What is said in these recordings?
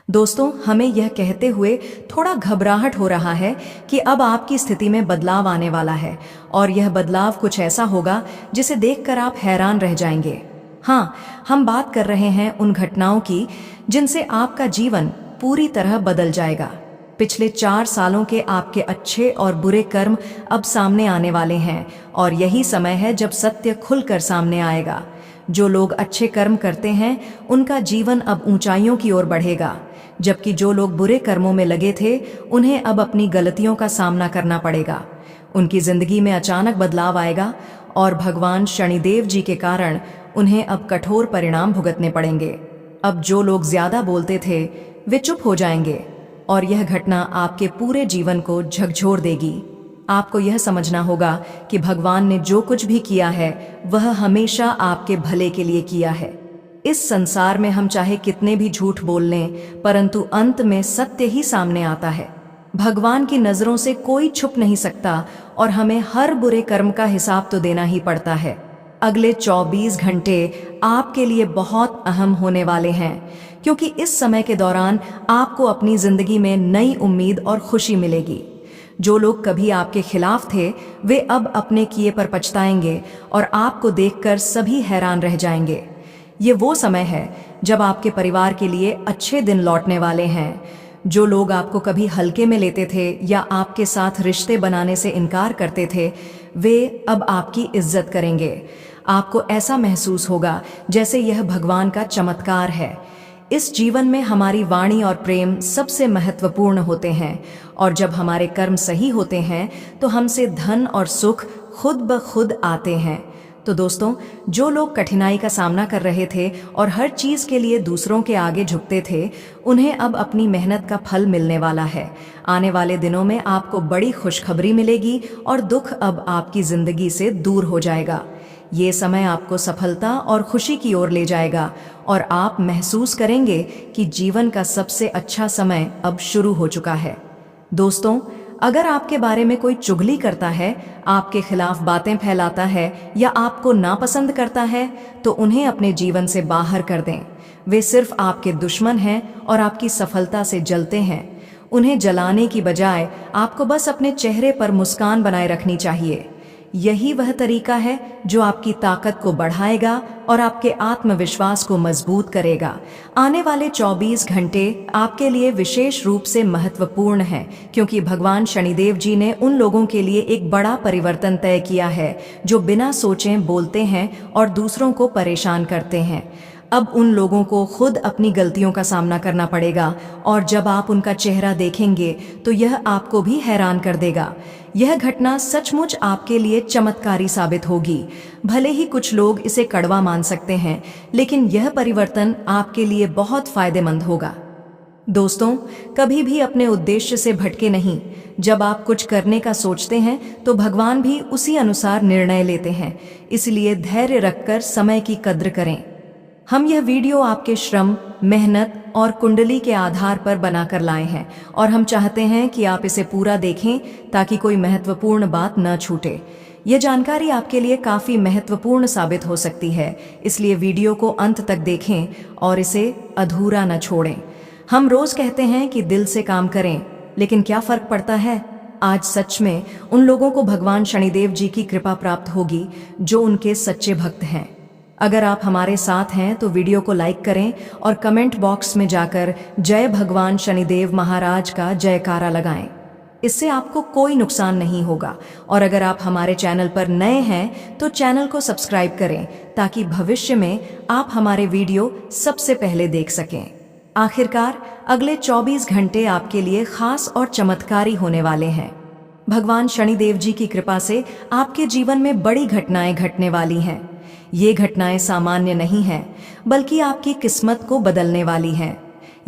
दोस्तों, हमें यह कहते हुए थोड़ा घबराहट हो रहा है कि अब आपकी स्थिति में बदलाव आने वाला है और यह बदलाव कुछ ऐसा होगा जिसे देखकर आप हैरान रह जाएंगे। हाँ, हम बात कर रहे हैं उन घटनाओं की जिनसे आपका जीवन पूरी तरह बदल जाएगा। पिछले 4 सालों के आपके अच्छे और बुरे कर्म अब सामने आने वाले हैं और यही समय है जब सत्य खुलकर सामने आएगा। जो लोग अच्छे कर्म करते हैं उनका जीवन अब ऊंचाइयों की ओर बढ़ेगा, जबकि जो लोग बुरे कर्मों में लगे थे उन्हें अब अपनी गलतियों का सामना करना पड़ेगा। उनकी जिंदगी में अचानक बदलाव आएगा और भगवान शनिदेव जी के कारण उन्हें अब कठोर परिणाम भुगतने पड़ेंगे। अब जो लोग ज्यादा बोलते थे वे चुप हो जाएंगे और यह घटना आपके पूरे जीवन को झकझोर देगी। आपको यह समझना होगा कि भगवान ने जो कुछ भी किया है वह हमेशा आपके भले के लिए किया है। इस संसार में हम चाहे कितने भी झूठ बोल लें, परंतु अंत में सत्य ही सामने आता है। भगवान की नजरों से कोई छुप नहीं सकता और हमें हर बुरे कर्म का हिसाब तो देना ही पड़ता है। अगले 24 घंटे आपके लिए बहुत अहम होने वाले हैं, क्योंकि इस समय के दौरान आपको अपनी जिंदगी में नई उम्मीद और खुशी मिलेगी। जो लोग कभी आपके खिलाफ थे वे अब अपने किए पर पछताएंगे और आपको देखकर सभी हैरान रह जाएंगे। ये वो समय है जब आपके परिवार के लिए अच्छे दिन लौटने वाले हैं। जो लोग आपको कभी हल्के में लेते थे या आपके साथ रिश्ते बनाने से इनकार करते थे वे अब आपकी इज्जत करेंगे। आपको ऐसा महसूस होगा जैसे यह भगवान का चमत्कार है। इस जीवन में हमारी वाणी और प्रेम सबसे महत्वपूर्ण होते हैं और जब हमारे कर्म सही होते हैं तो हमसे धन और सुख खुद ब खुद आते हैं। तो दोस्तों, जो लोग कठिनाई का सामना कर रहे थे और हर चीज के लिए दूसरों के आगे झुकते थे उन्हें अब अपनी मेहनत का फल मिलने वाला है। आने वाले दिनों में आपको बड़ी खुशखबरी मिलेगी और दुख अब आपकी जिंदगी से दूर हो जाएगा। ये समय आपको सफलता और खुशी की ओर ले जाएगा और आप महसूस करेंगे कि जीवन का सबसे अच्छा समय अब शुरू हो चुका है। दोस्तों, अगर आपके बारे में कोई चुगली करता है, आपके खिलाफ बातें फैलाता है या आपको नापसंद करता है तो उन्हें अपने जीवन से बाहर कर दें। वे सिर्फ आपके दुश्मन हैं और आपकी सफलता से जलते हैं। उन्हें जलाने की बजाय आपको बस अपने चेहरे पर मुस्कान बनाए रखनी चाहिए। यही वह तरीका है जो आपकी ताकत को बढ़ाएगा और आपके आत्मविश्वास को मजबूत करेगा। आने वाले 24 घंटे आपके लिए विशेष रूप से महत्वपूर्ण हैं, क्योंकि भगवान शनिदेव जी ने उन लोगों के लिए एक बड़ा परिवर्तन तय किया है जो बिना सोचे बोलते हैं और दूसरों को परेशान करते हैं। अब उन लोगों को खुद अपनी गलतियों का सामना करना पड़ेगा और जब आप उनका चेहरा देखेंगे तो यह आपको भी हैरान कर देगा। यह घटना सचमुच आपके लिए चमत्कारी साबित होगी। भले ही कुछ लोग इसे कड़वा मान सकते हैं, लेकिन यह परिवर्तन आपके लिए बहुत फायदेमंद होगा। दोस्तों, कभी भी अपने उद्देश्य से भटके नहीं। जब आप कुछ करने का सोचते हैं तो भगवान भी उसी अनुसार निर्णय लेते हैं, इसलिए धैर्य रखकर समय की कद्र करें। हम यह वीडियो आपके श्रम, मेहनत और कुंडली के आधार पर बनाकर लाए हैं और हम चाहते हैं कि आप इसे पूरा देखें ताकि कोई महत्वपूर्ण बात न छूटे। यह जानकारी आपके लिए काफ़ी महत्वपूर्ण साबित हो सकती है, इसलिए वीडियो को अंत तक देखें और इसे अधूरा न छोड़ें। हम रोज कहते हैं कि दिल से काम करें, लेकिन क्या फर्क पड़ता है? आज सच में उन लोगों को भगवान शनिदेव जी की कृपा प्राप्त होगी जो उनके सच्चे भक्त हैं। अगर आप हमारे साथ हैं तो वीडियो को लाइक करें और कमेंट बॉक्स में जाकर जय भगवान शनिदेव महाराज का जयकारा लगाएं। इससे आपको कोई नुकसान नहीं होगा और अगर आप हमारे चैनल पर नए हैं तो चैनल को सब्सक्राइब करें ताकि भविष्य में आप हमारे वीडियो सबसे पहले देख सकें। आखिरकार अगले 24 घंटे आपके लिए खास और चमत्कारी होने वाले हैं। भगवान शनिदेव जी की कृपा से आपके जीवन में बड़ी घटनाएं घटने वाली हैं। ये घटनाएं सामान्य नहीं हैं, बल्कि आपकी किस्मत को बदलने वाली हैं।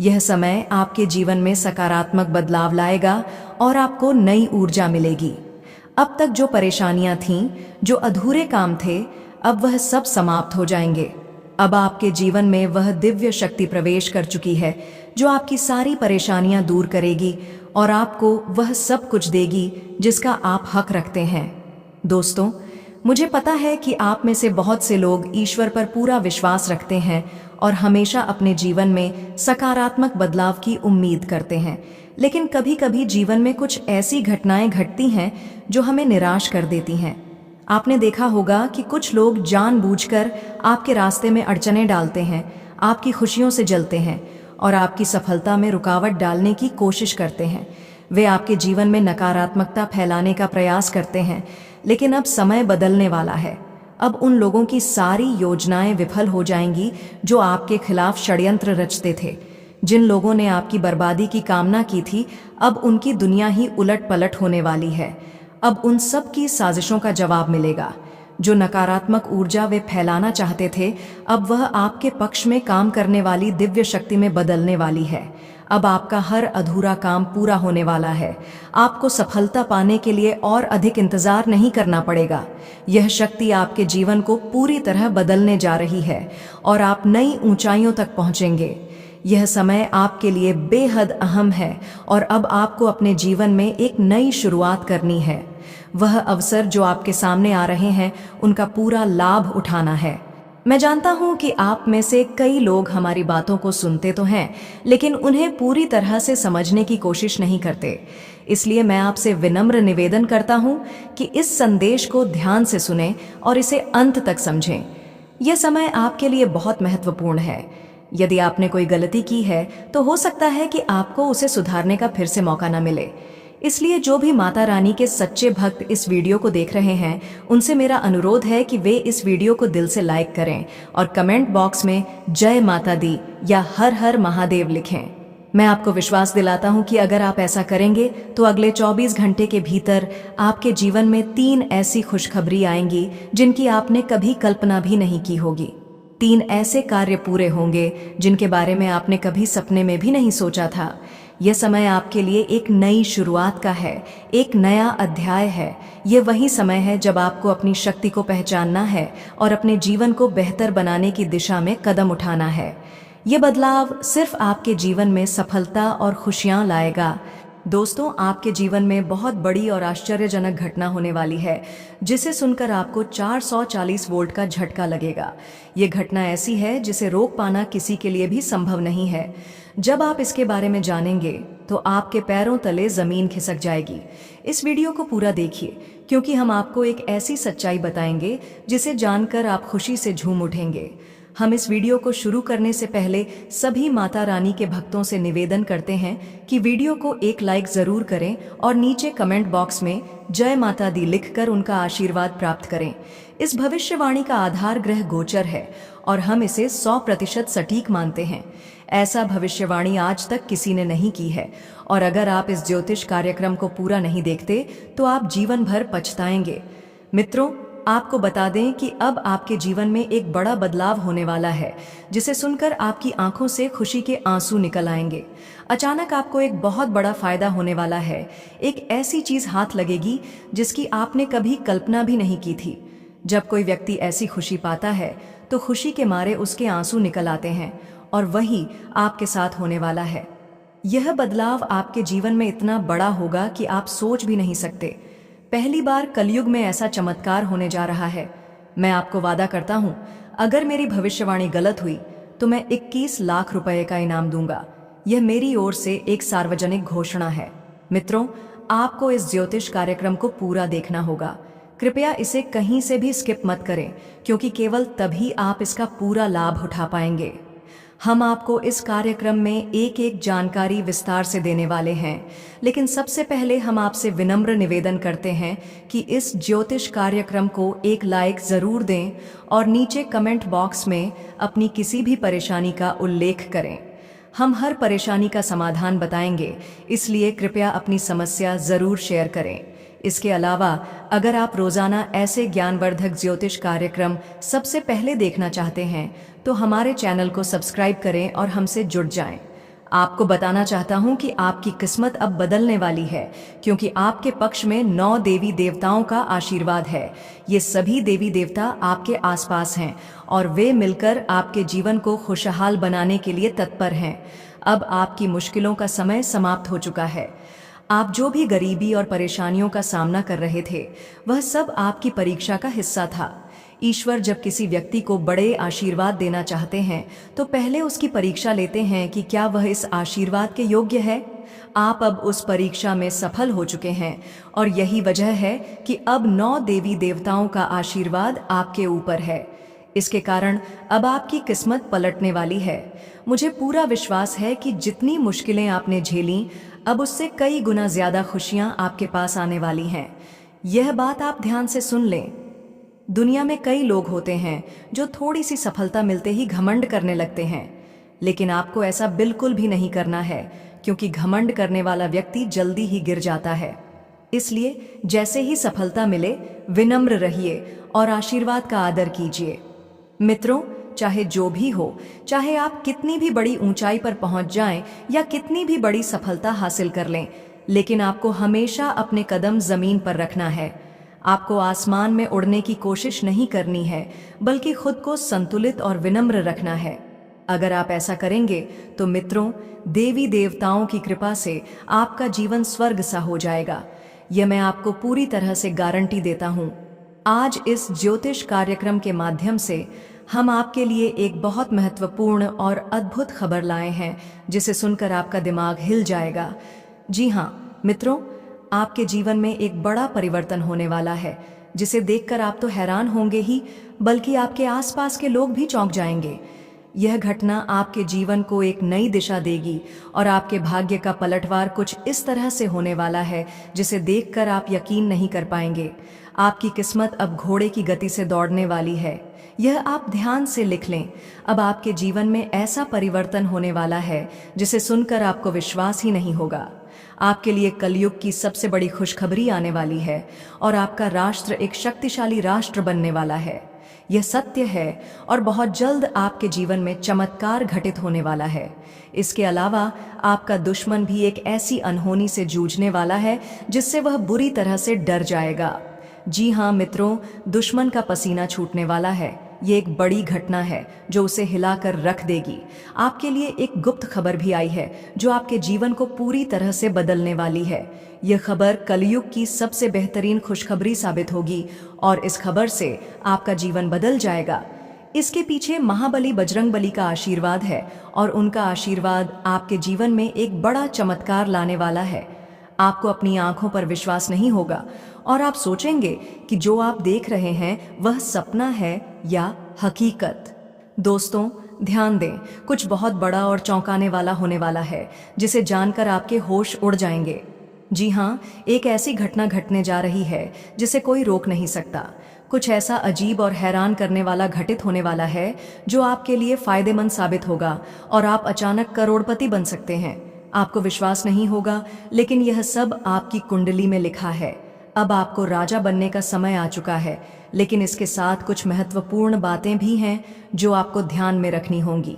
यह समय आपके जीवन में सकारात्मक बदलाव लाएगा और आपको नई ऊर्जा मिलेगी। अब तक जो परेशानियां थीं, जो अधूरे काम थे, अब वह सब समाप्त हो जाएंगे। अब आपके जीवन में वह दिव्य शक्ति प्रवेश कर चुकी है जो आपकी सारी परेशानियां दूर करेगी और आपको वह सब कुछ देगी जिसका आप हक रखते हैं। दोस्तों, मुझे पता है कि आप में से बहुत से लोग ईश्वर पर पूरा विश्वास रखते हैं और हमेशा अपने जीवन में सकारात्मक बदलाव की उम्मीद करते हैं। लेकिन कभी कभी जीवन में कुछ ऐसी घटनाएं घटती हैं जो हमें निराश कर देती हैं। आपने देखा होगा कि कुछ लोग जानबूझकर आपके रास्ते में अड़चनें डालते हैं, आपकी खुशियों से जलते हैं और आपकी सफलता में रुकावट डालने की कोशिश करते हैं। वे आपके जीवन में नकारात्मकता फैलाने का प्रयास करते हैं। लेकिन अब समय बदलने वाला है। अब उन लोगों की सारी योजनाएं विफल हो जाएंगी जो आपके खिलाफ षड्यंत्र रचते थे। जिन लोगों ने आपकी बर्बादी की कामना की थी, अब उनकी दुनिया ही उलट पलट होने वाली है। अब उन सब की साजिशों का जवाब मिलेगा। जो नकारात्मक ऊर्जा वे फैलाना चाहते थे, अब वह आपके पक्ष में काम करने वाली दिव्य शक्ति में बदलने वाली है। अब आपका हर अधूरा काम पूरा होने वाला है। आपको सफलता पाने के लिए और अधिक इंतजार नहीं करना पड़ेगा। यह शक्ति आपके जीवन को पूरी तरह बदलने जा रही है और आप नई ऊंचाइयों तक पहुंचेंगे। यह समय आपके लिए बेहद अहम है और अब आपको अपने जीवन में एक नई शुरुआत करनी है। वह अवसर जो आपके सामने आ रहे हैं, उनका पूरा लाभ उठाना है। मैं जानता हूं कि आप में से कई लोग हमारी बातों को सुनते तो हैं, लेकिन उन्हें पूरी तरह से समझने की कोशिश नहीं करते। इसलिए मैं आपसे विनम्र निवेदन करता हूं कि इस संदेश को ध्यान से सुनें और इसे अंत तक समझें। यह समय आपके लिए बहुत महत्वपूर्ण है। यदि आपने कोई गलती की है तो हो सकता है कि आपको उसे सुधारने का फिर से मौका न मिले। इसलिए जो भी माता रानी के सच्चे भक्त इस वीडियो को देख रहे हैं, उनसे मेरा अनुरोध है कि वे इस वीडियो को दिल से लाइक करें और कमेंट बॉक्स में जय माता दी या हर हर महादेव लिखें। मैं आपको विश्वास दिलाता हूं कि अगर आप ऐसा करेंगे तो अगले 24 घंटे के भीतर आपके जीवन में 3 ऐसी खुशखबरी आएंगी जिनकी आपने कभी कल्पना भी नहीं की होगी। 3 ऐसे कार्य पूरे होंगे जिनके बारे में आपने कभी सपने में भी नहीं सोचा था। यह समय आपके लिए एक नई शुरुआत का है, एक नया अध्याय है। यह वही समय है जब आपको अपनी शक्ति को पहचानना है और अपने जीवन को बेहतर बनाने की दिशा में कदम उठाना है। यह बदलाव सिर्फ आपके जीवन में सफलता और खुशियां लाएगा। दोस्तों, आपके जीवन में बहुत बड़ी और आश्चर्यजनक घटना होने वाली है, जिसे सुनकर आपको 440 वोल्ट का झटका लगेगा। ये घटना ऐसी है जिसे रोक पाना किसी के लिए भी संभव नहीं है। जब आप इसके बारे में जानेंगे तो आपके पैरों तले जमीन खिसक जाएगी। इस वीडियो को पूरा देखिए, क्योंकि हम आपको एक ऐसी सच्चाई बताएंगे जिसे जानकर आप खुशी से झूम उठेंगे। हम इस वीडियो को शुरू करने से पहले सभी माता रानी के भक्तों से निवेदन करते हैं कि वीडियो को एक लाइक जरूर करें और नीचे कमेंट बॉक्स में जय माता दी लिखकर उनका आशीर्वाद प्राप्त करें। इस भविष्यवाणी का आधार ग्रह गोचर है और हम इसे 100% सटीक मानते हैं। ऐसा भविष्यवाणी आज तक किसी ने नहीं की है और अगर आप इस ज्योतिष कार्यक्रम को पूरा नहीं देखते तो आप जीवन भर पछताएंगे। मित्रों, आपको बता दें कि अब आपके जीवन में एक बड़ा बदलाव होने वाला है, जिसे सुनकर आपकी आंखों से खुशी के आंसू निकल आएंगे। अचानक आपको एक बहुत बड़ा फायदा होने वाला है। एक ऐसी चीज हाथ लगेगी जिसकी आपने कभी कल्पना भी नहीं की थी। जब कोई व्यक्ति ऐसी खुशी पाता है तो खुशी के मारे उसके आंसू निकल आते हैं और वही आपके साथ होने वाला है। यह बदलाव आपके जीवन में इतना बड़ा होगा कि आप सोच भी नहीं सकते। पहली बार कलयुग में ऐसा चमत्कार होने जा रहा है। मैं आपको वादा करता हूं, अगर मेरी भविष्यवाणी गलत हुई तो मैं 21 लाख रुपए का इनाम दूंगा। यह मेरी ओर से एक सार्वजनिक घोषणा है। मित्रों, आपको इस ज्योतिष कार्यक्रम को पूरा देखना होगा। कृपया इसे कहीं से भी स्किप मत करें, क्योंकि केवल तभी आप इसका पूरा लाभ उठा पाएंगे। हम आपको इस कार्यक्रम में एक एक जानकारी विस्तार से देने वाले हैं, लेकिन सबसे पहले हम आपसे विनम्र निवेदन करते हैं कि इस ज्योतिष कार्यक्रम को एक लाइक जरूर दें और नीचे कमेंट बॉक्स में अपनी किसी भी परेशानी का उल्लेख करें। हम हर परेशानी का समाधान बताएंगे, इसलिए कृपया अपनी समस्या जरूर शेयर करें। इसके अलावा अगर आप रोजाना ऐसे ज्ञानवर्धक ज्योतिष कार्यक्रम सबसे पहले देखना चाहते हैं तो हमारे चैनल को सब्सक्राइब करें और हमसे जुड़ जाएं। आपको बताना चाहता हूं कि आपकी किस्मत अब बदलने वाली है, क्योंकि आपके पक्ष में 9 देवी देवताओं का आशीर्वाद है। ये सभी देवी देवता आपके आसपास हैं और वे मिलकर आपके जीवन को खुशहाल बनाने के लिए तत्पर हैं। अब आपकी मुश्किलों का समय समाप्त हो चुका है। आप जो भी गरीबी और परेशानियों का सामना कर रहे थे, वह सब आपकी परीक्षा का हिस्सा था। ईश्वर जब किसी व्यक्ति को बड़े आशीर्वाद देना चाहते हैं तो पहले उसकी परीक्षा लेते हैं कि क्या वह इस आशीर्वाद के योग्य है। आप अब उस परीक्षा में सफल हो चुके हैं और यही वजह है कि अब 9 देवी देवताओं का आशीर्वाद आपके ऊपर है। इसके कारण अब आपकी किस्मत पलटने वाली है। मुझे पूरा विश्वास है कि जितनी मुश्किलें आपने झेली, अब उससे कई गुना ज्यादा खुशियां आपके पास आने वाली हैं। यह बात आप ध्यान से सुन लें। दुनिया में कई लोग होते हैं जो थोड़ी सी सफलता मिलते ही घमंड करने लगते हैं, लेकिन आपको ऐसा बिल्कुल भी नहीं करना है, क्योंकि घमंड करने वाला व्यक्ति जल्दी ही गिर जाता है। इसलिए जैसे ही सफलता मिले, विनम्र रहिए और आशीर्वाद का आदर कीजिए। मित्रों, चाहे जो भी हो, चाहे आप कितनी भी बड़ी ऊंचाई पर पहुंच जाएं या कितनी भी बड़ी सफलता हासिल कर लें, लेकिन आपको हमेशा अपने कदम जमीन पर रखना है। आपको आसमान में उड़ने की कोशिश नहीं करनी है, बल्कि खुद को संतुलित और विनम्र रखना है। अगर आप ऐसा करेंगे तो मित्रों, देवी देवताओं की कृपा से आपका जीवन स्वर्ग सा हो जाएगा। यह मैं आपको पूरी तरह से गारंटी देता हूँ। आज इस ज्योतिष कार्यक्रम के माध्यम से हम आपके लिए एक बहुत महत्वपूर्ण और अद्भुत खबर लाए हैं, जिसे सुनकर आपका दिमाग हिल जाएगा। जी हाँ मित्रों, आपके जीवन में एक बड़ा परिवर्तन होने वाला है, जिसे देखकर आप तो हैरान होंगे ही, बल्कि आपके आसपास के लोग भी चौंक जाएंगे। यह घटना आपके जीवन को एक नई दिशा देगी और आपके भाग्य का पलटवार कुछ इस तरह से होने वाला है जिसे देखकर आप यकीन नहीं कर पाएंगे। आपकी किस्मत अब घोड़े की गति से दौड़ने वाली है। यह आप ध्यान से लिख लें। अब आपके जीवन में ऐसा परिवर्तन होने वाला है जिसे सुनकर आपको विश्वास ही नहीं होगा। आपके लिए कलयुग की सबसे बड़ी खुशखबरी आने वाली है और आपका राष्ट्र एक शक्तिशाली राष्ट्र बनने वाला है। यह सत्य है और बहुत जल्द आपके जीवन में चमत्कार घटित होने वाला है। इसके अलावा आपका दुश्मन भी एक ऐसी अनहोनी से जूझने वाला है जिससे वह बुरी तरह से डर जाएगा। जी हाँ मित्रों, दुश्मन का पसीना छूटने वाला है। ये एक बड़ी घटना है जो उसे हिलाकर रख देगी। आपके लिए एक गुप्त खबर भी आई है जो आपके जीवन को पूरी तरह से बदलने वाली है। यह खबर कलयुग की सबसे बेहतरीन खुशखबरी साबित होगी और इस खबर से आपका जीवन बदल जाएगा। इसके पीछे महाबली बजरंगबली का आशीर्वाद है और उनका आशीर्वाद आपके जीवन में एक बड़ा चमत्कार लाने वाला है। आपको अपनी आंखों पर विश्वास नहीं होगा और आप सोचेंगे कि जो आप देख रहे हैं वह सपना है या हकीकत। दोस्तों ध्यान दें, कुछ बहुत बड़ा और चौंकाने वाला होने वाला है जिसे जानकर आपके होश उड़ जाएंगे। जी हाँ, एक ऐसी घटना घटने जा रही है जिसे कोई रोक नहीं सकता। कुछ ऐसा अजीब और हैरान करने वाला घटित होने वाला है जो आपके लिए फायदेमंद साबित होगा और आप अचानक करोड़पति बन सकते हैं। आपको विश्वास नहीं होगा, लेकिन यह सब आपकी कुंडली में लिखा है। अब आपको राजा बनने का समय आ चुका है, लेकिन इसके साथ कुछ महत्वपूर्ण बातें भी हैं जो आपको ध्यान में रखनी होंगी।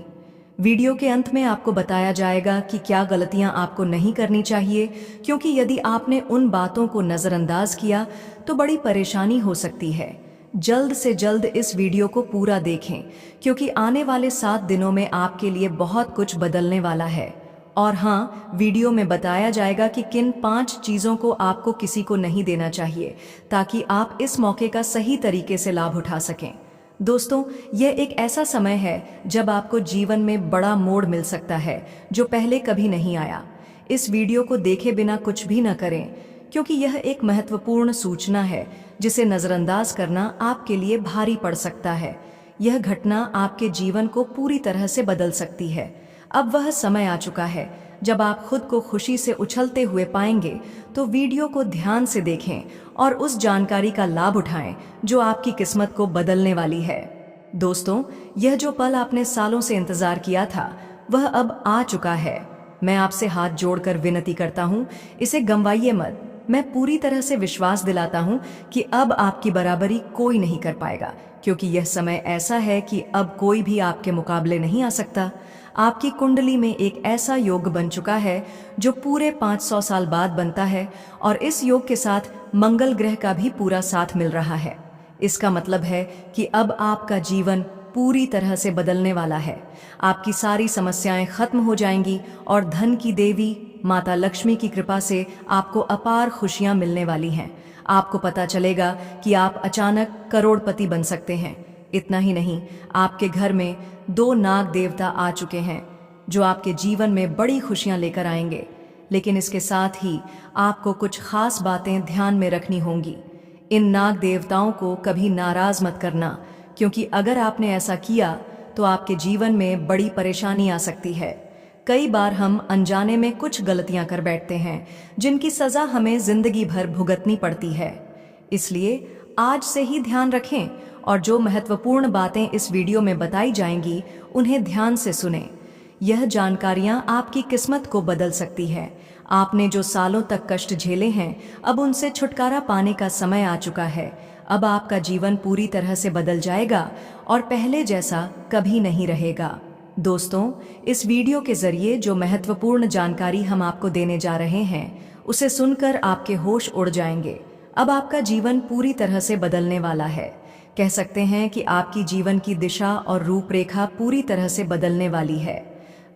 वीडियो के अंत में आपको बताया जाएगा कि क्या गलतियां आपको नहीं करनी चाहिए, क्योंकि यदि आपने उन बातों को नज़रअंदाज किया तो बड़ी परेशानी हो सकती है। जल्द से जल्द इस वीडियो को पूरा देखें, क्योंकि आने वाले 7 दिनों में आपके लिए बहुत कुछ बदलने वाला है। और हाँ, वीडियो में बताया जाएगा कि किन 5 चीज़ों को आपको किसी को नहीं देना चाहिए, ताकि आप इस मौके का सही तरीके से लाभ उठा सकें। दोस्तों, यह एक ऐसा समय है जब आपको जीवन में बड़ा मोड़ मिल सकता है जो पहले कभी नहीं आया। इस वीडियो को देखे बिना कुछ भी न करें, क्योंकि यह एक महत्वपूर्ण सूचना है जिसे नज़रअंदाज करना आपके लिए भारी पड़ सकता है। यह घटना आपके जीवन को पूरी तरह से बदल सकती है। अब वह समय आ चुका है जब आप खुद को खुशी से उछलते हुए पाएंगे, तो वीडियो को ध्यान से देखें और उस जानकारी का लाभ उठाएं जो आपकी किस्मत को बदलने वाली है। दोस्तों, यह जो पल आपने सालों से इंतजार किया था, वह अब आ चुका है। मैं आपसे हाथ जोड़कर विनती करता हूँ, इसे गंवाइए मत। मैं पूरी तरह से विश्वास दिलाता हूँ कि अब आपकी बराबरी कोई नहीं कर पाएगा, क्योंकि यह समय ऐसा है कि अब कोई भी आपके मुकाबले नहीं आ सकता। आपकी कुंडली में एक ऐसा योग बन चुका है जो पूरे 500 साल बाद बनता है, और इस योग के साथ मंगल ग्रह का भी पूरा साथ मिल रहा है। इसका मतलब है कि अब आपका जीवन पूरी तरह से बदलने वाला है। आपकी सारी समस्याएं खत्म हो जाएंगी और धन की देवी माता लक्ष्मी की कृपा से आपको अपार खुशियां मिलने वाली हैं। आपको पता चलेगा कि आप अचानक करोड़पति बन सकते हैं। इतना ही नहीं, आपके घर में 2 नाग देवता आ चुके हैं जो आपके जीवन में बड़ी खुशियां लेकर आएंगे। लेकिन इसके साथ ही आपको कुछ खास बातें ध्यान में रखनी होंगी। इन नाग देवताओं को कभी नाराज मत करना, क्योंकि अगर आपने ऐसा किया तो आपके जीवन में बड़ी परेशानी आ सकती है। कई बार हम अनजाने में कुछ गलतियां कर बैठते हैं जिनकी सजा हमें जिंदगी भर भुगतनी पड़ती है। इसलिए आज से ही ध्यान रखें और जो महत्वपूर्ण बातें इस वीडियो में बताई जाएंगी उन्हें ध्यान से सुनें। यह जानकारियां आपकी किस्मत को बदल सकती है। आपने जो सालों तक कष्ट झेले हैं, अब उनसे छुटकारा पाने का समय आ चुका है। अब आपका जीवन पूरी तरह से बदल जाएगा और पहले जैसा कभी नहीं रहेगा। दोस्तों, इस वीडियो के जरिए जो महत्वपूर्ण जानकारी हम आपको देने जा रहे हैं, उसे सुनकर आपके होश उड़ जाएंगे। अब आपका जीवन पूरी तरह से बदलने वाला है। कह सकते हैं कि आपकी जीवन की दिशा और रूपरेखा पूरी तरह से बदलने वाली है।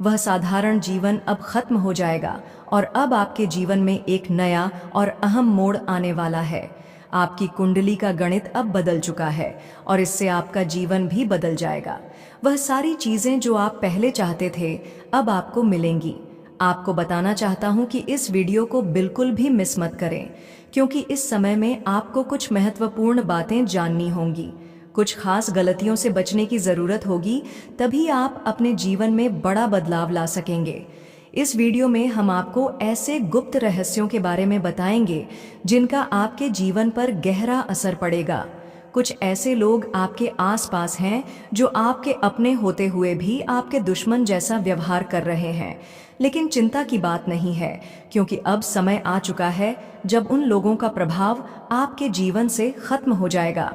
वह साधारण जीवन अब खत्म हो जाएगा और अब आपके जीवन में एक नया और अहम मोड़ आने वाला है। आपकी कुंडली का गणित अब बदल चुका है और इससे आपका जीवन भी बदल जाएगा। वह सारी चीजें जो आप पहले चाहते थे अब आपको मिलेंगी। आपको बताना चाहता हूं कि इस वीडियो को बिल्कुल भी मिस मत करें, क्योंकि इस समय में आपको कुछ महत्वपूर्ण बातें जाननी होंगी। कुछ खास गलतियों से बचने की जरूरत होगी, तभी आप अपने जीवन में बड़ा बदलाव ला सकेंगे। इस वीडियो में हम आपको ऐसे गुप्त रहस्यों के बारे में बताएंगे जिनका आपके जीवन पर गहरा असर पड़ेगा। कुछ ऐसे लोग आपके आसपास हैं जो आपके अपने होते हुए भी आपके दुश्मन जैसा व्यवहार कर रहे हैं। लेकिन चिंता की बात नहीं है, क्योंकि अब समय आ चुका है जब उन लोगों का प्रभाव आपके जीवन से खत्म हो जाएगा।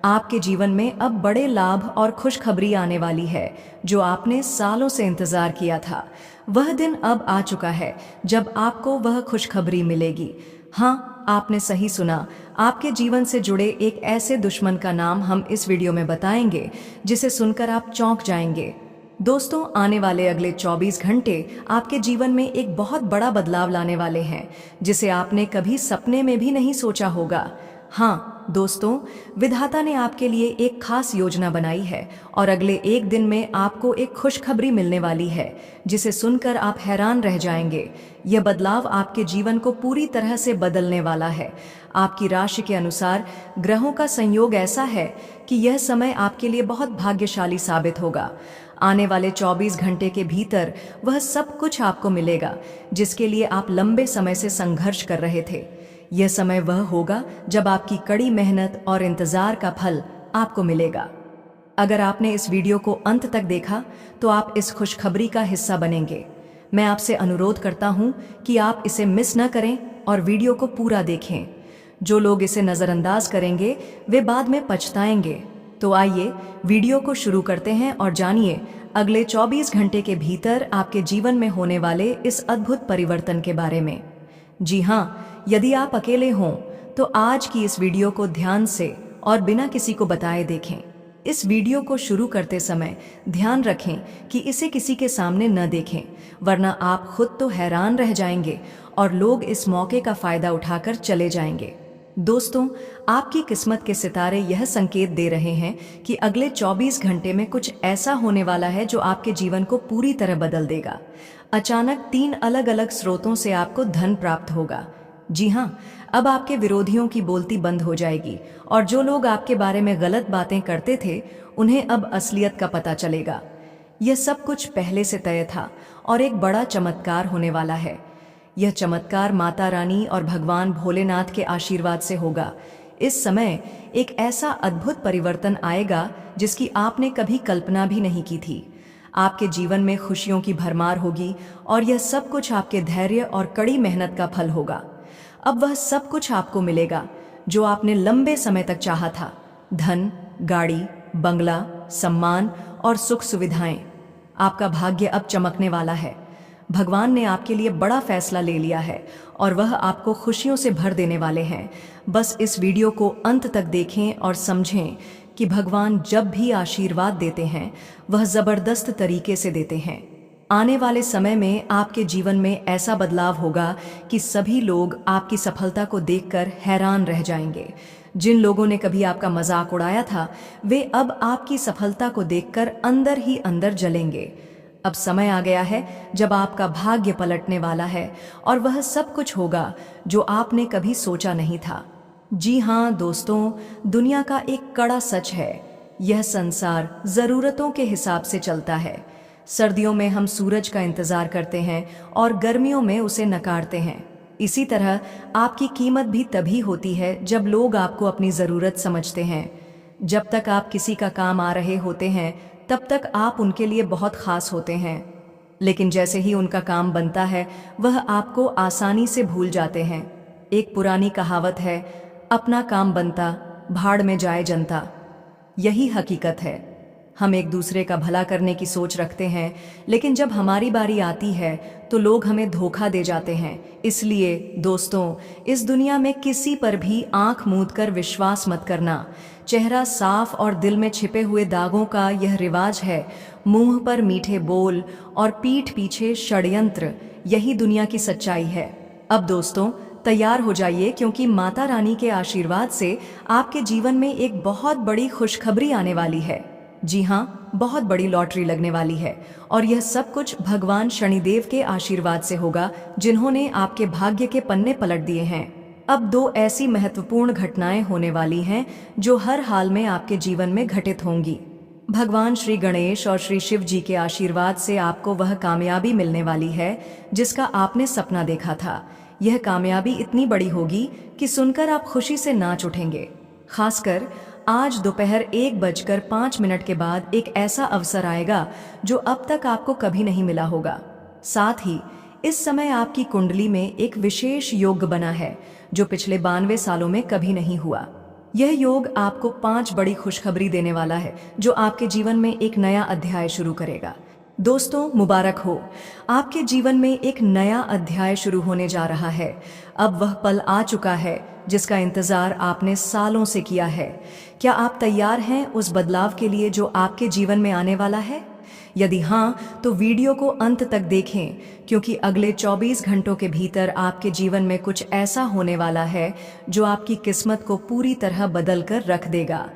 आपके जीवन में अब बड़े लाभ और खुशखबरी आने वाली है जो आपने सालों से इंतजार किया था। वह दिन अब आ चुका है जब आपको वह खुशखबरी मिलेगी। हाँ, आपने सही सुना। आपके जीवन से जुड़े एक ऐसे दुश्मन का नाम हम इस वीडियो में बताएंगे जिसे सुनकर आप चौंक जाएंगे। दोस्तों, आने वाले अगले 24 घंटे आपके जीवन में एक बहुत बड़ा बदलाव लाने वाले हैं जिसे आपने कभी सपने में भी नहीं सोचा होगा। हाँ दोस्तों, विधाता ने आपके लिए एक खास योजना बनाई है और अगले 1 दिन में आपको एक खुशखबरी मिलने वाली है जिसे सुनकर आप हैरान रह जाएंगे। यह बदलाव आपके जीवन को पूरी तरह से बदलने वाला है। आपकी राशि के अनुसार ग्रहों का संयोग ऐसा है कि यह समय आपके लिए बहुत भाग्यशाली साबित होगा। आने वाले 24 घंटे के भीतर वह सब कुछ आपको मिलेगा जिसके लिए आप लंबे समय से संघर्ष कर रहे थे। यह समय वह होगा जब आपकी कड़ी मेहनत और इंतजार का फल आपको मिलेगा। अगर आपने इस वीडियो को अंत तक देखा तो आप इस खुशखबरी का हिस्सा बनेंगे। मैं आपसे अनुरोध करता हूं कि आप इसे मिस न करें और वीडियो को पूरा देखें। जो लोग इसे नजरअंदाज करेंगे वे बाद में पछताएंगे। तो आइए वीडियो को शुरू करते हैं और जानिए अगले 24 घंटे के भीतर आपके जीवन में होने वाले इस अद्भुत परिवर्तन के बारे में। जी हाँ, यदि आप अकेले हों तो आज की इस वीडियो को ध्यान से और बिना किसी को बताए देखें। इस वीडियो को शुरू करते समय ध्यान रखें कि इसे किसी के सामने न देखें, वरना आप खुद तो हैरान रह जाएंगे और लोग इस मौके का फायदा उठाकर चले जाएंगे। दोस्तों, आपकी किस्मत के सितारे यह संकेत दे रहे हैं कि अगले 24 घंटे में कुछ ऐसा होने वाला है जो आपके जीवन को पूरी तरह बदल देगा। अचानक 3 अलग अलग स्रोतों से आपको धन प्राप्त होगा। जी हाँ, अब आपके विरोधियों की बोलती बंद हो जाएगी और जो लोग आपके बारे में गलत बातें करते थे उन्हें अब असलियत का पता चलेगा। यह सब कुछ पहले से तय था और एक बड़ा चमत्कार होने वाला है। यह चमत्कार माता रानी और भगवान भोलेनाथ के आशीर्वाद से होगा। इस समय एक ऐसा अद्भुत परिवर्तन आएगा जिसकी आपने कभी कल्पना भी नहीं की थी। आपके जीवन में खुशियों की भरमार होगी और यह सब कुछ आपके धैर्य और कड़ी मेहनत का फल होगा। अब वह सब कुछ आपको मिलेगा जो आपने लंबे समय तक चाहा था। धन, गाड़ी, बंगला, सम्मान और सुख सुविधाएं। आपका भाग्य अब चमकने वाला है। भगवान ने आपके लिए बड़ा फैसला ले लिया है और वह आपको खुशियों से भर देने वाले हैं। बस इस वीडियो को अंत तक देखें और समझें कि भगवान जब भी आशीर्वाद देते हैं वह जबरदस्त तरीके से देते हैं। आने वाले समय में आपके जीवन में ऐसा बदलाव होगा कि सभी लोग आपकी सफलता को देखकर हैरान रह जाएंगे। जिन लोगों ने कभी आपका मजाक उड़ाया था, वे अब आपकी सफलता को देखकर अंदर ही अंदर जलेंगे। अब समय आ गया है जब आपका भाग्य पलटने वाला है और वह सब कुछ होगा जो आपने कभी सोचा नहीं था। जी हाँ दोस्तों, दुनिया का एक कड़ा सच है, यह संसार जरूरतों के हिसाब से चलता है। सर्दियों में हम सूरज का इंतजार करते हैं और गर्मियों में उसे नकारते हैं। इसी तरह आपकी कीमत भी तभी होती है जब लोग आपको अपनी ज़रूरत समझते हैं। जब तक आप किसी का काम आ रहे होते हैं तब तक आप उनके लिए बहुत खास होते हैं, लेकिन जैसे ही उनका काम बनता है वह आपको आसानी से भूल जाते हैं। एक पुरानी कहावत है, अपना काम बनता भाड़ में जाए जनता। यही हकीकत है। हम एक दूसरे का भला करने की सोच रखते हैं, लेकिन जब हमारी बारी आती है तो लोग हमें धोखा दे जाते हैं। इसलिए दोस्तों, इस दुनिया में किसी पर भी आंख मूंद कर विश्वास मत करना। चेहरा साफ और दिल में छिपे हुए दागों का यह रिवाज है। मुंह पर मीठे बोल और पीठ पीछे षड्यंत्र, यही दुनिया की सच्चाई है। अब दोस्तों तैयार हो जाइए, क्योंकि माता रानी के आशीर्वाद से आपके जीवन में एक बहुत बड़ी खुशखबरी आने वाली है। जी हाँ, बहुत बड़ी लॉटरी लगने वाली है और यह सब कुछ भगवान शनिदेव के आशीर्वाद से होगा, जिन्होंने आपके भाग्य के पन्ने पलट दिए हैं। अब दो ऐसी महत्वपूर्ण घटनाएं होने वाली हैं जो हर हाल में आपके जीवन में घटित होंगी। भगवान श्री गणेश और श्री शिव जी के आशीर्वाद से आपको वह कामयाबी मिलने वाली है जिसका आपने सपना देखा था। यह कामयाबी इतनी बड़ी होगी कि सुनकर आप खुशी से नाच उठेंगे। खासकर आज दोपहर 1:05 के बाद एक ऐसा अवसर आएगा जो अब तक आपको कभी नहीं मिला होगा। साथ ही इस समय आपकी कुंडली में एक विशेष योग बना है जो पिछले 92 सालों में कभी नहीं हुआ। यह योग आपको 5 बड़ी खुशखबरी देने वाला है जो आपके जीवन में एक नया अध्याय शुरू करेगा। दोस्तों मुबारक हो, आपके जीवन में एक नया अध्याय शुरू होने जा रहा है। अब वह पल आ चुका है जिसका इंतजार आपने सालों से किया है। क्या आप तैयार हैं उस बदलाव के लिए जो आपके जीवन में आने वाला है? यदि हाँ, तो वीडियो को अंत तक देखें, क्योंकि अगले 24 घंटों के भीतर आपके जीवन में कुछ ऐसा होने वाला है जो आपकी किस्मत को पूरी तरह बदल कर रख देगा।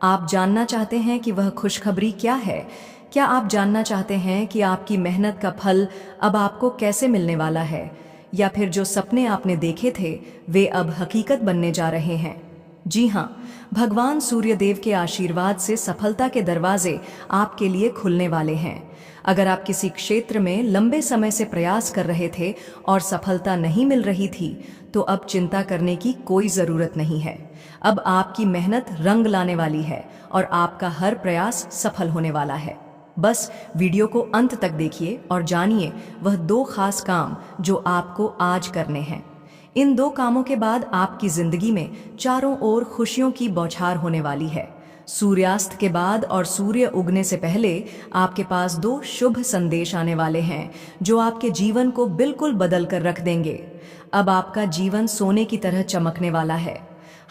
आप जानना चाहते हैं कि वह खुशखबरी क्या है? क्या आप जानना चाहते हैं कि आपकी मेहनत का फल अब आपको कैसे मिलने वाला है, या फिर जो सपने आपने देखे थे वे अब हकीकत बनने जा रहे हैं? जी हाँ, भगवान सूर्यदेव के आशीर्वाद से सफलता के दरवाजे आपके लिए खुलने वाले हैं। अगर आप किसी क्षेत्र में लंबे समय से प्रयास कर रहे थे और सफलता नहीं मिल रही थी, तो अब चिंता करने की कोई ज़रूरत नहीं है। अब आपकी मेहनत रंग लाने वाली है और आपका हर प्रयास सफल होने वाला है। बस वीडियो को अंत तक देखिए और जानिए वह 2 खास काम जो आपको आज करने हैं। इन 2 कामों के बाद आपकी जिंदगी में चारों ओर खुशियों की बौछार होने वाली है। सूर्यास्त के बाद और सूर्य उगने से पहले आपके पास 2 शुभ संदेश आने वाले हैं जो आपके जीवन को बिल्कुल बदल कर रख देंगे। अब आपका जीवन सोने की तरह चमकने वाला है।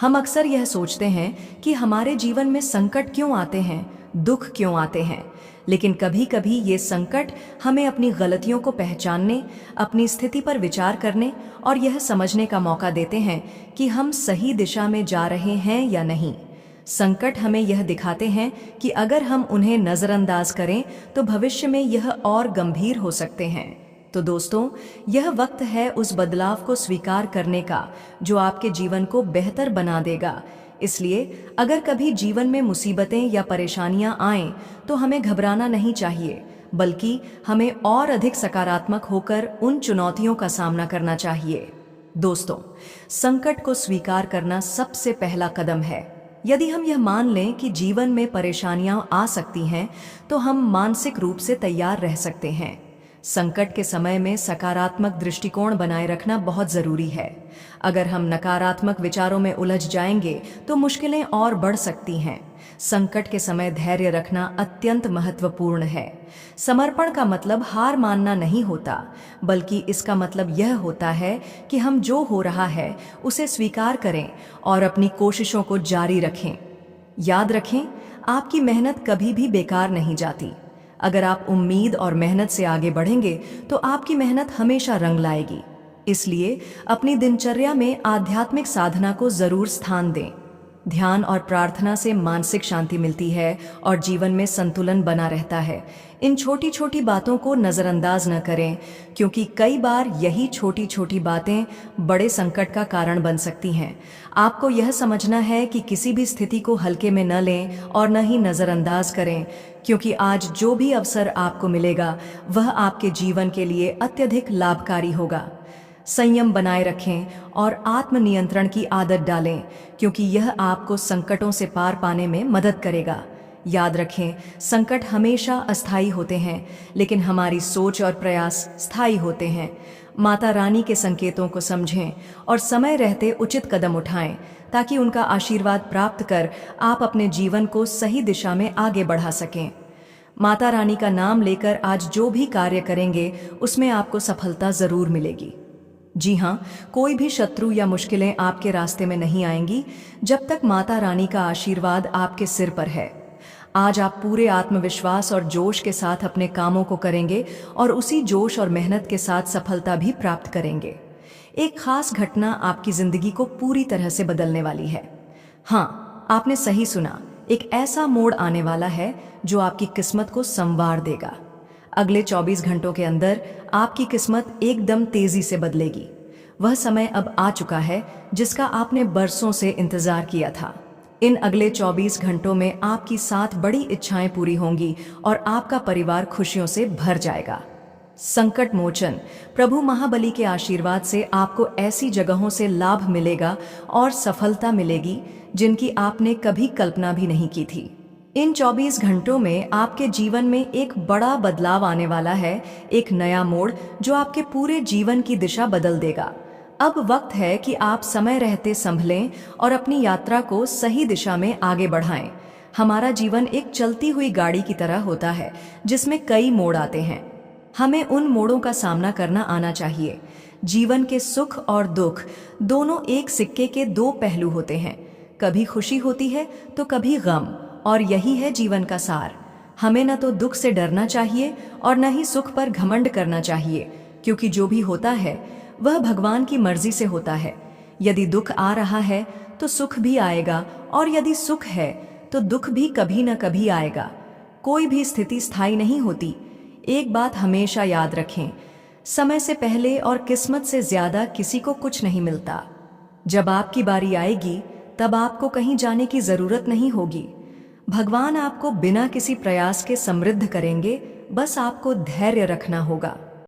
हम अक्सर यह सोचते हैं कि हमारे जीवन में संकट क्यों आते हैं, दुख क्यों आते हैं, लेकिन कभी कभी ये संकट हमें अपनी गलतियों को पहचानने, अपनी स्थिति पर विचार करने और यह समझने का मौका देते हैं कि हम सही दिशा में जा रहे हैं या नहीं। संकट हमें यह दिखाते हैं कि अगर हम उन्हें नज़रअंदाज करें तो भविष्य में यह और गंभीर हो सकते हैं। तो दोस्तों, यह वक्त है उस बदलाव को स्वीकार करने का जो आपके जीवन को बेहतर बना देगा। इसलिए अगर कभी जीवन में मुसीबतें या परेशानियां आएं तो हमें घबराना नहीं चाहिए, बल्कि हमें और अधिक सकारात्मक होकर उन चुनौतियों का सामना करना चाहिए। दोस्तों, संकट को स्वीकार करना सबसे पहला कदम है। यदि हम यह मान लें कि जीवन में परेशानियां आ सकती हैं, तो हम मानसिक रूप से तैयार रह सकते हैं। संकट के समय में सकारात्मक दृष्टिकोण बनाए रखना बहुत जरूरी है। अगर हम नकारात्मक विचारों में उलझ जाएंगे तो मुश्किलें और बढ़ सकती हैं। संकट के समय धैर्य रखना अत्यंत महत्वपूर्ण है। समर्पण का मतलब हार मानना नहीं होता, बल्कि इसका मतलब यह होता है कि हम जो हो रहा है उसे स्वीकार करें और अपनी कोशिशों को जारी रखें। याद रखें, आपकी मेहनत कभी भी बेकार नहीं जाती। अगर आप उम्मीद और मेहनत से आगे बढ़ेंगे तो आपकी मेहनत हमेशा रंग लाएगी। इसलिए अपनी दिनचर्या में आध्यात्मिक साधना को जरूर स्थान दें। ध्यान और प्रार्थना से मानसिक शांति मिलती है और जीवन में संतुलन बना रहता है। इन छोटी छोटी बातों को नज़रअंदाज न करें, क्योंकि कई बार यही छोटी छोटी बातें बड़े संकट का कारण बन सकती हैं। आपको यह समझना है कि किसी भी स्थिति को हल्के में न लें और न ही नज़रअंदाज करें, क्योंकि आज जो भी अवसर आपको मिलेगा वह आपके जीवन के लिए अत्यधिक लाभकारी होगा। संयम बनाए रखें और आत्मनियंत्रण की आदत डालें, क्योंकि यह आपको संकटों से पार पाने में मदद करेगा। याद रखें, संकट हमेशा अस्थायी होते हैं, लेकिन हमारी सोच और प्रयास स्थायी होते हैं। माता रानी के संकेतों को समझें और समय रहते उचित कदम उठाएं, ताकि उनका आशीर्वाद प्राप्त कर आप अपने जीवन को सही दिशा में आगे बढ़ा सकें। माता रानी का नाम लेकर आज जो भी कार्य करेंगे उसमें आपको सफलता जरूर मिलेगी। जी हाँ, कोई भी शत्रु या मुश्किलें आपके रास्ते में नहीं आएंगी जब तक माता रानी का आशीर्वाद आपके सिर पर है। आज आप पूरे आत्मविश्वास और जोश के साथ अपने कामों को करेंगे और उसी जोश और मेहनत के साथ सफलता भी प्राप्त करेंगे। एक खास घटना आपकी जिंदगी को पूरी तरह से बदलने वाली है। हाँ, आपने सही सुना, एक ऐसा मोड़ आने वाला है जो आपकी किस्मत को संवार देगा। अगले 24 घंटों के अंदर आपकी किस्मत एकदम तेजी से बदलेगी। वह समय अब आ चुका है जिसका आपने बरसों से इंतजार किया था। इन अगले 24 घंटों में आपकी 7 बड़ी इच्छाएं पूरी होंगी और आपका परिवार खुशियों से भर जाएगा। संकट मोचन प्रभु महाबली के आशीर्वाद से आपको ऐसी जगहों से लाभ मिलेगा और सफलता मिलेगी जिनकी आपने कभी कल्पना भी नहीं की थी। इन 24 घंटों में आपके जीवन में एक बड़ा बदलाव आने वाला है, एक नया मोड़ जो आपके पूरे जीवन की दिशा बदल देगा। अब वक्त है कि आप समय रहते संभलें और अपनी यात्रा को सही दिशा में आगे बढ़ाएं। हमारा जीवन एक चलती हुई गाड़ी की तरह होता है जिसमें कई मोड़ आते हैं। हमें उन मोड़ों का सामना करना आना चाहिए। जीवन के सुख और दुख दोनों एक सिक्के के 2 पहलू होते हैं। कभी खुशी होती है तो कभी गम, और यही है जीवन का सार। हमें न तो दुख से डरना चाहिए और न ही सुख पर घमंड करना चाहिए, क्योंकि जो भी होता है वह भगवान की मर्जी से होता है। यदि दुख आ रहा है तो सुख भी आएगा, और यदि सुख है तो दुख भी कभी न कभी आएगा। कोई भी स्थिति स्थायी नहीं होती। एक बात हमेशा याद रखें, समय से पहले और किस्मत से ज्यादा किसी को कुछ नहीं मिलता। जब आपकी बारी आएगी तब आपको कहीं जाने की जरूरत नहीं होगी। भगवान आपको बिना किसी प्रयास के समृद्ध करेंगे, बस आपको धैर्य रखना होगा।